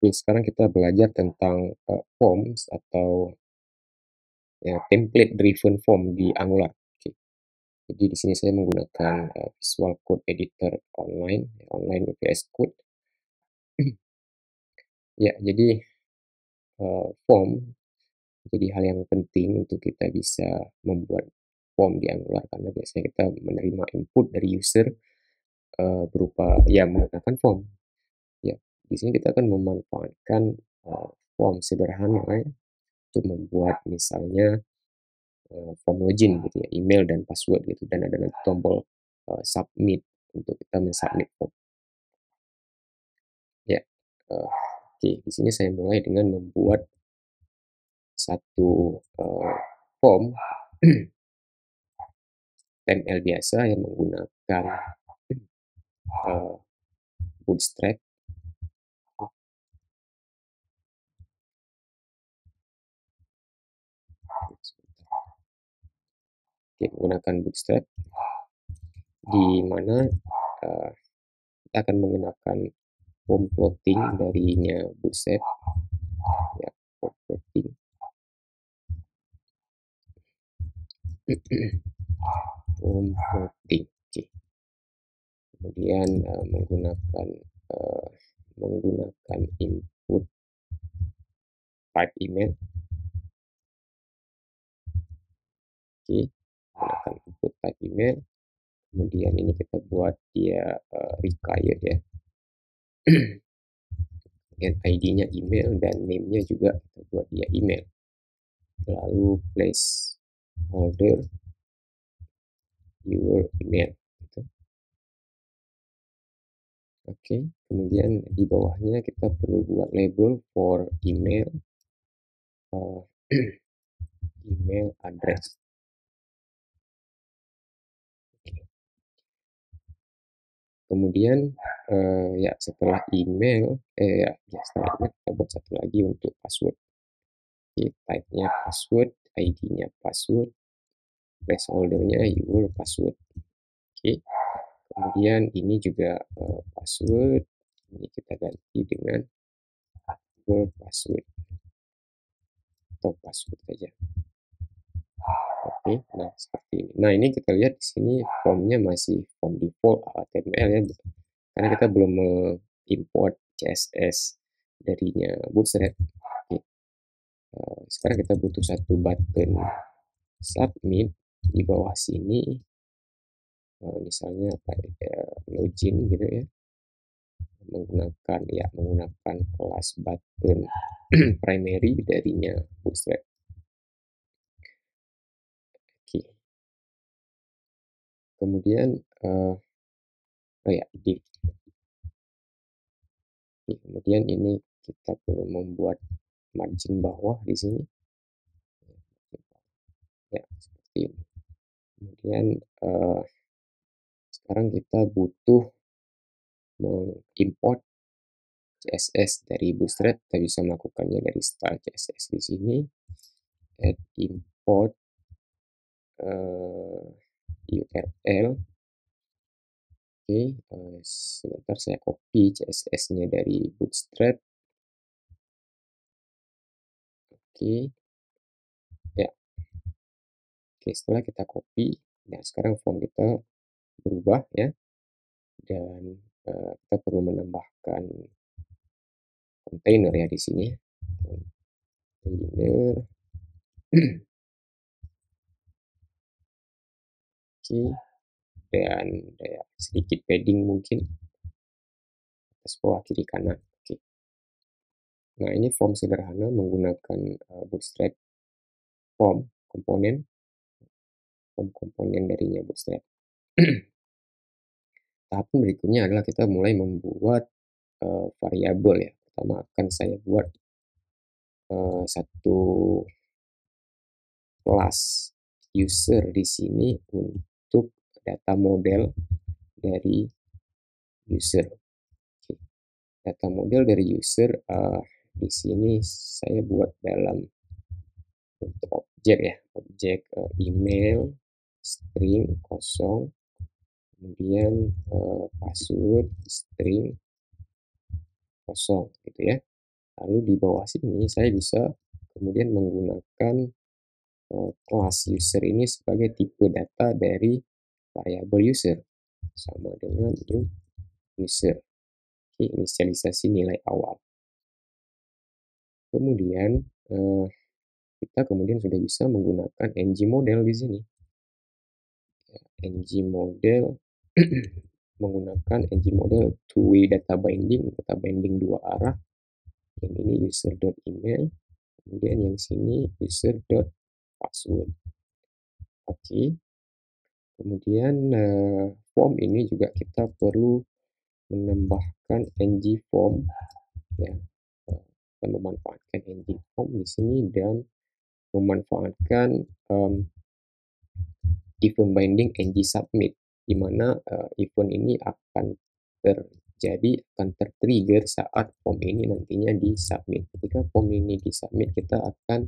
Oke, sekarang kita belajar tentang, forms atau ya template driven form di Angular. Oke, jadi di sini saya menggunakan, Visual Code Editor online, online VS Code. Ya, jadi, form jadi hal yang penting untuk kita bisa membuat form di Angular, karena biasanya kita menerima input dari user, berupa ya menggunakan form. Ya, di sini kita akan memanfaatkan, form sederhana ya, untuk membuat misalnya form login gitu ya, email dan password gitu, dan ada nanti tombol, submit untuk kita mensubmit form. Ya, oke, di sini saya mulai dengan membuat satu, form HTML biasa yang menggunakan, eee, Bootstrap. Oke, menggunakan Bootstrap di mana, kita akan menggunakan form plotting darinya Bootstrap ya, form plotting. Form plotting, oke. Kemudian, eee, menggunakan input type email, oke, menggunakan input type email, kemudian ini kita buat dia, required ya, kemudian ID-nya email dan name-nya juga kita buat dia email. Lalu place holder your email gitu. Oke, kemudian di bawahnya kita perlu buat label for email, eee, email address. Oke. Kemudian, ya setelah email, ya setelah email kita buat satu lagi untuk password. Oke, type-nya password, ID-nya password, placeholder-nya your password. Oke, kemudian ini juga, password, ini kita ganti dengan your password atau password saja. Oke, nah seperti ini. Nah, ini kita lihat di sini formnya masih form default HTML ya, karena kita belum import CSS darinya Bootstrap. Oke, sekarang kita butuh satu button submit di bawah sini, misalnya apa ya, login gitu ya, menggunakan kelas button primary darinya Bootstrap. Oke, kemudian, oh ya, kemudian ini kita perlu membuat margin bawah di sini. Ya, seperti ini. Kemudian, sekarang kita butuh mengimport CSS dari Bootstrap. Kita bisa melakukannya dari style CSS di sini, add import, URL. Oke, sebentar saya copy CSS-nya dari Bootstrap. Oke, ya. Oke, setelah kita copy, nah sekarang form kita berubah ya, dan, kita perlu menambahkan kontainer ya di sini. Kontainer. Oke, dan ya sedikit padding mungkin atas bawah kiri kanan. Oke. Nah, ini form sederhana menggunakan, Bootstrap form komponen darinya Bootstrap. Tahap berikutnya adalah kita mulai membuat, variabel ya. Pertama akan saya buat, satu kelas user di sini untuk data model dari user. Oke, data model dari user, di sini saya buat dalam bentuk objek ya, objek, email string kosong, kemudian, password string kosong gitu ya. Lalu di bawah sini saya bisa kemudian menggunakan kelas user ini sebagai tipe data dari variabel user, sama dengan int user. Oke, inisialisasi nilai awal. Kemudian kita kemudian sudah bisa menggunakan ng model di sini. ng model menggunakan ng model two-way data binding dua arah. Yang ini user.email, kemudian yang sini user.password. Oke. Kemudian form ini juga kita perlu menambahkan ng form, ya. Kita memanfaatkan ng form di sini dan memanfaatkan event binding ng submit, di mana event ini akan tertrigger saat form ini nantinya disubmit. Ketika form ini disubmit, kita akan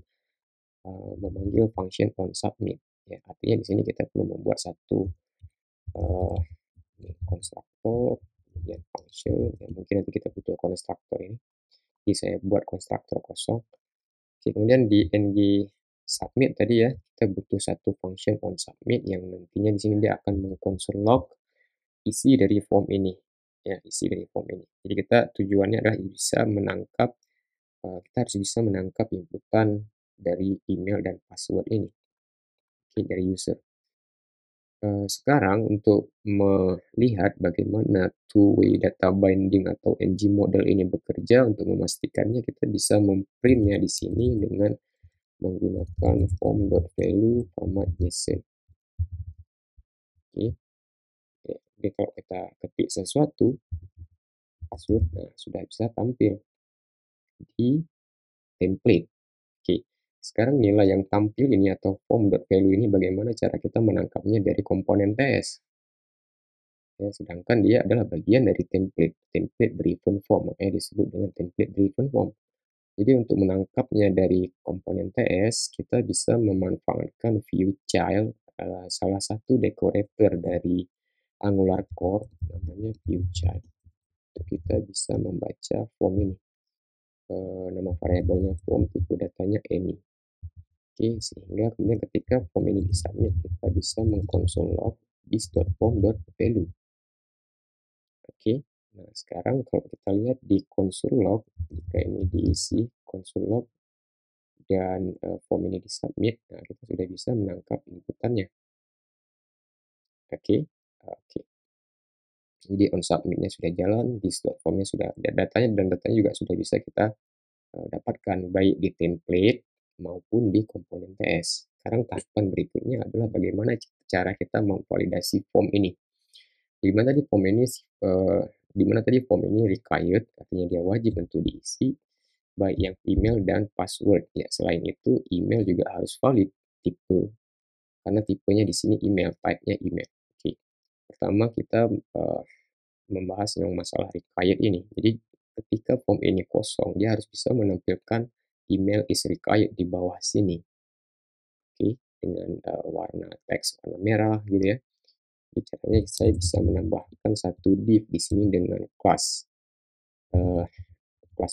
memanggil function on submit. Ya, artinya di sini kita perlu membuat satu konstruktor, kemudian function. Ya, mungkin nanti kita butuh konstruktor ini. Jadi saya buat konstruktor kosong. Oke, kemudian di ng submit tadi ya, kita butuh satu function on submit yang nantinya di sini dia akan mengkonsol log isi dari form ini. Ya, isi dari form ini. Jadi kita tujuannya adalah bisa menangkap, kita harus bisa menangkap inputan dari email dan password ini. Oke, dari user. Sekarang untuk melihat bagaimana two-way data binding atau ng model ini bekerja, untuk memastikannya kita bisa memprintnya di sini dengan menggunakan form.value format JSON. Oke. Jadi kalau kita ketik sesuatu password, nah sudah bisa tampil di template. Oke. Sekarang nilai yang tampil ini atau form.value ini bagaimana cara kita menangkapnya dari komponen TS. Ya, sedangkan dia adalah bagian dari template driven form, makanya disebut dengan template driven form. Jadi untuk menangkapnya dari komponen TS, kita bisa memanfaatkan view child, salah satu decorator dari Angular Core, namanya view child. Kita bisa membaca form ini. Nama variabelnya form, tipe datanya any. Oke, sehingga kemudian ketika form ini disubmit, kita bisa mengkonsol log this.form.value. Oke, nah sekarang kalau kita lihat di console log, jika ini diisi console log dan form ini disubmit, nah kita sudah bisa menangkap inputannya. Oke, oke. Jadi on submitnya sudah jalan, di formnya sudah ada datanya, dan datanya juga sudah bisa kita dapatkan baik di template maupun di komponen TS. Sekarang tahapan berikutnya adalah bagaimana cara kita memvalidasi form ini. Dimana tadi form ini required, artinya dia wajib untuk diisi baik yang email dan password. Ya, selain itu email juga harus valid tipe, karena tipenya di sini email, type-nya email. Oke. Pertama kita membahas yang masalah required ini. Jadi ketika form ini kosong, dia harus bisa menampilkan email is required di bawah sini. Oke, dengan warna teks warna merah gitu ya. Jadi caranya saya bisa menambahkan satu div di sini dengan kelas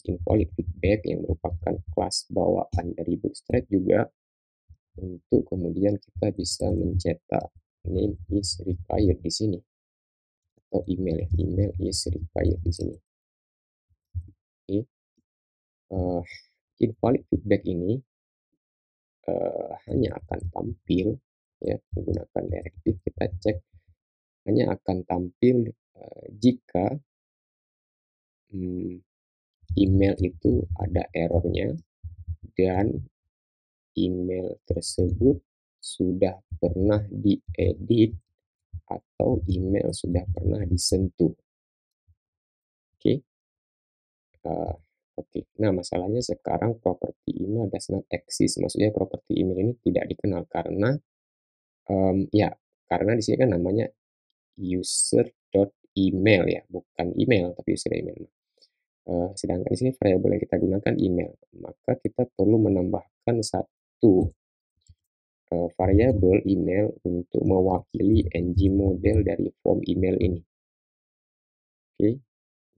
invalid feedback yang merupakan kelas bawaan dari Bootstrap juga, untuk kemudian kita bisa mencetak name is required di sini, atau email is required di sini. Oke. Invalid feedback ini hanya akan tampil, ya, menggunakan directive kita cek, hanya akan tampil jika email itu ada errornya dan email tersebut sudah pernah diedit atau email sudah pernah disentuh. Oke. Oke. Nah, masalahnya sekarang properti email does not exist. Maksudnya properti email ini tidak dikenal karena ya, karena di sini kan namanya user.email ya, bukan email tapi user email. Sedangkan di sini variabel yang kita gunakan email, maka kita perlu menambahkan satu variabel email untuk mewakili ng model dari form email ini. Oke,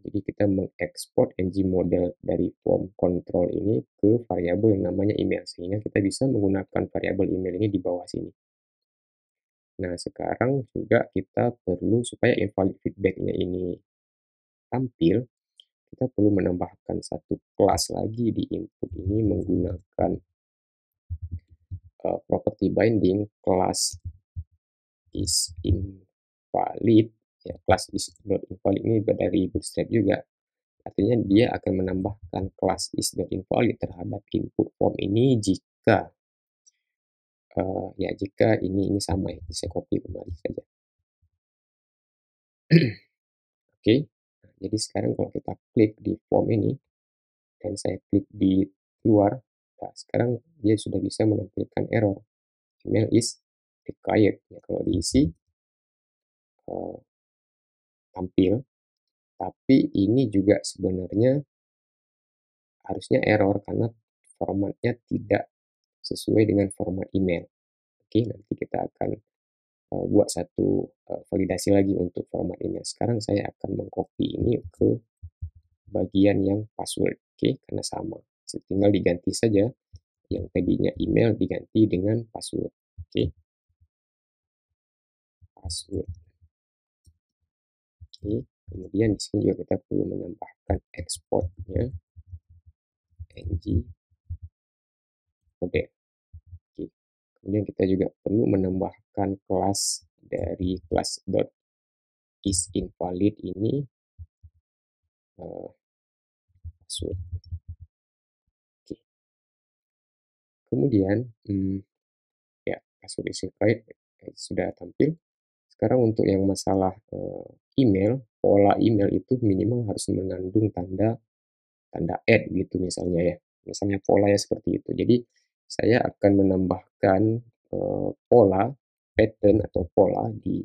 Jadi kita mengekspor ng model dari form control ini ke variabel yang namanya email, sehingga kita bisa menggunakan variabel email ini di bawah sini. Nah, sekarang juga kita perlu supaya invalid feedback-nya ini tampil, kita perlu menambahkan satu kelas lagi di input ini menggunakan property binding kelas isInvalid. Ya, kelas is.invalid ini dari Bootstrap juga. Artinya dia akan menambahkan kelas is.invalid terhadap input form ini jika jika ini sama ya, bisa copy kembali saja. Oke, nah, jadi sekarang kalau kita klik di form ini dan saya klik di luar, nah sekarang dia sudah bisa menampilkan error email is required. Ya, kalau diisi tampil, tapi ini juga sebenarnya harusnya error karena formatnya tidak sesuai dengan format email. Oke, nanti kita akan buat satu validasi lagi untuk format email. Sekarang saya akan mengcopy ini ke bagian yang password. Oke, karena sama. Tinggal diganti saja yang tadinya email diganti dengan password. Oke, password. Oke, kemudian di sini juga kita perlu menambahkan exportnya ng model. Oke. Kemudian kita juga perlu menambahkan kelas dari kelas .isInvalid ini password. Oke. Kemudian ya password is required sudah tampil. Sekarang untuk yang masalah email, pola email itu minimal harus mengandung tanda add gitu misalnya ya. Misalnya polanya seperti itu. Jadi saya akan menambahkan pola pattern atau pola di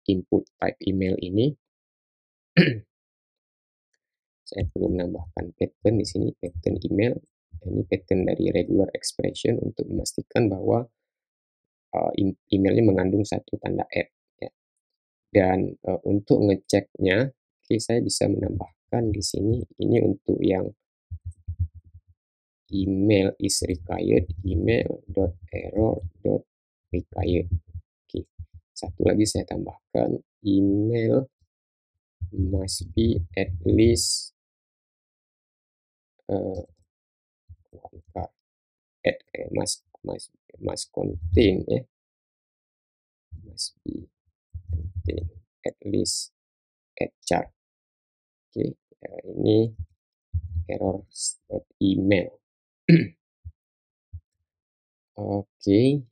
input type email ini. Saya perlu menambahkan pattern di sini, pattern email. Ini pattern dari regular expression untuk memastikan bahwa emailnya mengandung satu tanda add. Ya. Dan untuk ngeceknya, saya bisa menambahkan di sini, ini untuk yang email is required, email.error.required. Oke, satu lagi saya tambahkan, email must be at least one card, must contain ya, must be contain at least at chart. Oke, ini error email. Oke,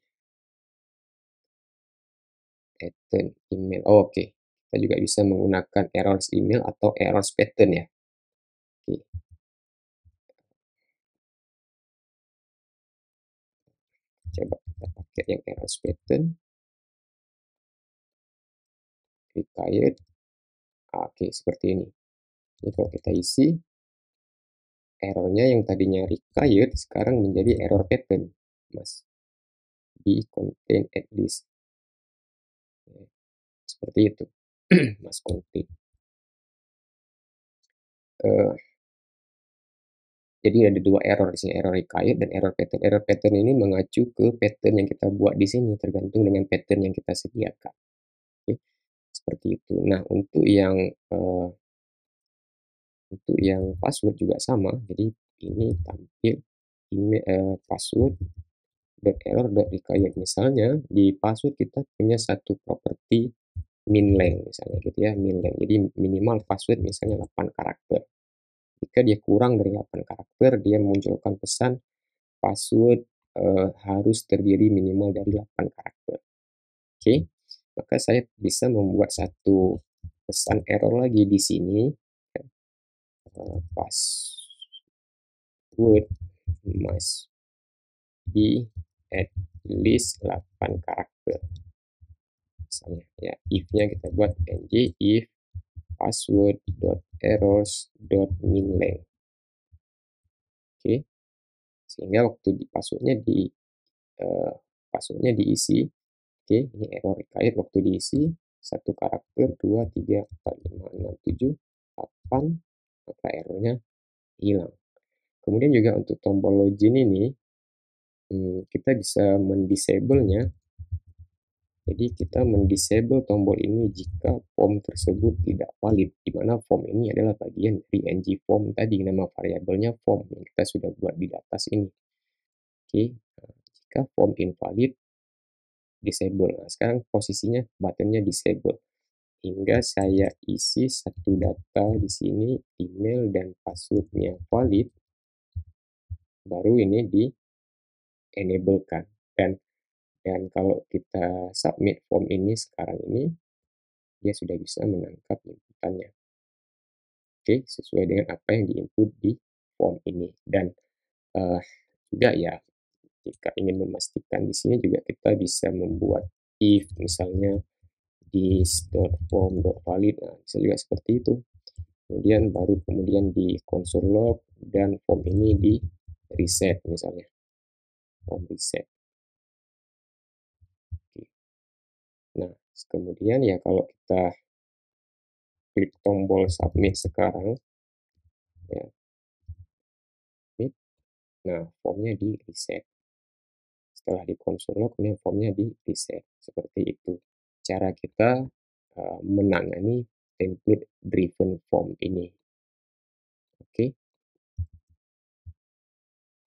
pattern email. Oke, kita juga bisa menggunakan errors email atau errors pattern ya. Oke. Coba kita pakai yang errors pattern. Required. Oke, seperti ini. Ini kalau kita isi, errornya yang tadinya required sekarang menjadi error pattern. Must be contain at least. Seperti itu. Must contain. Jadi ada dua error di sini, error required dan error pattern. Error pattern ini mengacu ke pattern yang kita buat di sini, tergantung dengan pattern yang kita sediakan. Oke, seperti itu. Nah, untuk yang password juga sama. Jadi ini tampil password .error.required. Misalnya di password kita punya satu properti min length misalnya gitu ya, min length. Jadi minimal password misalnya 8 karakter. Jika dia kurang dari 8 karakter, dia munculkan pesan password harus terdiri minimal dari 8 karakter. Oke, maka saya bisa membuat satu pesan error lagi di sini. Password must be at least 8 karakter. Misalnya ya, if-nya kita buat ng if password.errors.minlength. Oke, sehingga waktu di passwordnya diisi. Oke, ini error required waktu diisi 1 karakter 2 3 4 5 6 7 kapan, maka error-nya hilang. Kemudian juga untuk tombol login ini, kita bisa mendisable-nya. Jadi kita mendisable tombol ini jika form tersebut tidak valid, di mana form ini adalah bagian dari ngForm tadi, nama variabelnya form yang kita sudah buat di datas ini. Oke, jika form invalid, disable. Nah, sekarang posisinya buttonnya disable. Hingga saya isi satu data di sini, email dan passwordnya valid, baru ini di enablekan. Dan kalau kita submit form ini sekarang ini, dia sudah bisa menangkap inputannya. Oke, sesuai dengan apa yang diinput di form ini. Dan uh, juga ya, jika ingin memastikan di sini juga kita bisa membuat if misalnya this.form.valid, nah, bisa juga seperti itu. Kemudian di console log dan form ini di reset misalnya, form reset. Oke. Nah, kemudian ya kalau kita klik tombol submit sekarang, ya, submit, nah formnya di reset. Setelah di console log, kemudian formnya di reset. Seperti itu cara kita menangani template driven form ini.